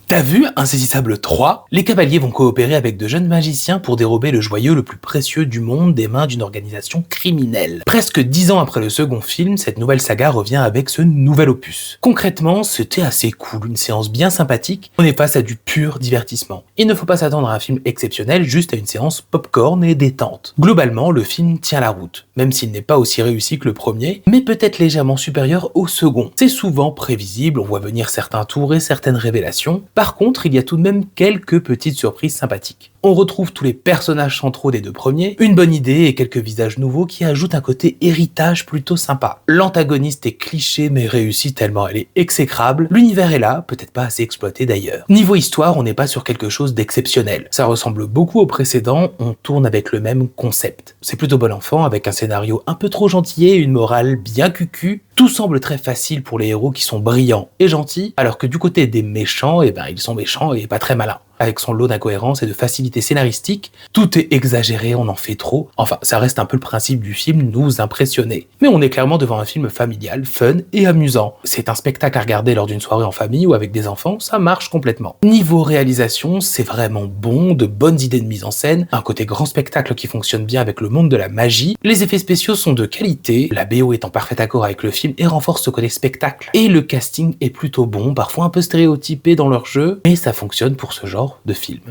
T'as vu Insaisissable 3? Les cavaliers vont coopérer avec de jeunes magiciens pour dérober le joyau le plus précieux du monde des mains d'une organisation criminelle. Presque 10 ans après le second film, cette nouvelle saga revient avec ce nouvel opus. Concrètement, c'était assez cool, une séance bien sympathique, on est face à du pur divertissement. Il ne faut pas s'attendre à un film exceptionnel, juste à une séance popcorn et détente. Globalement, le film tient la route, même s'il n'est pas aussi réussi que le premier, mais peut-être légèrement supérieur au second. C'est souvent prévisible, on voit venir certains tours et certaines révélations. Par contre, il y a tout de même quelques petites surprises sympathiques. On retrouve tous les personnages centraux des deux premiers, une bonne idée et quelques visages nouveaux qui ajoutent un côté héritage plutôt sympa. L'antagoniste est cliché mais réussi tellement elle est exécrable, l'univers est là, peut-être pas assez exploité d'ailleurs. Niveau histoire, on n'est pas sur quelque chose d'exceptionnel. Ça ressemble beaucoup au précédent, on tourne avec le même concept. C'est plutôt bon enfant avec un scénario un peu trop gentil et une morale bien cucu. Tout semble très facile pour les héros qui sont brillants et gentils, alors que du côté des méchants, ils sont méchants et pas très malins. Avec son lot d'incohérences et de facilité scénaristique, tout est exagéré, on en fait trop. Enfin, ça reste un peu le principe du film, nous impressionner. Mais on est clairement devant un film familial, fun et amusant. C'est un spectacle à regarder lors d'une soirée en famille ou avec des enfants, ça marche complètement. Niveau réalisation, c'est vraiment bon, de bonnes idées de mise en scène, un côté grand spectacle qui fonctionne bien avec le monde de la magie, les effets spéciaux sont de qualité, la BO est en parfait accord avec le film et renforce ce côté spectacle. Et le casting est plutôt bon, parfois un peu stéréotypé dans leur jeu, mais ça fonctionne pour ce genre de film.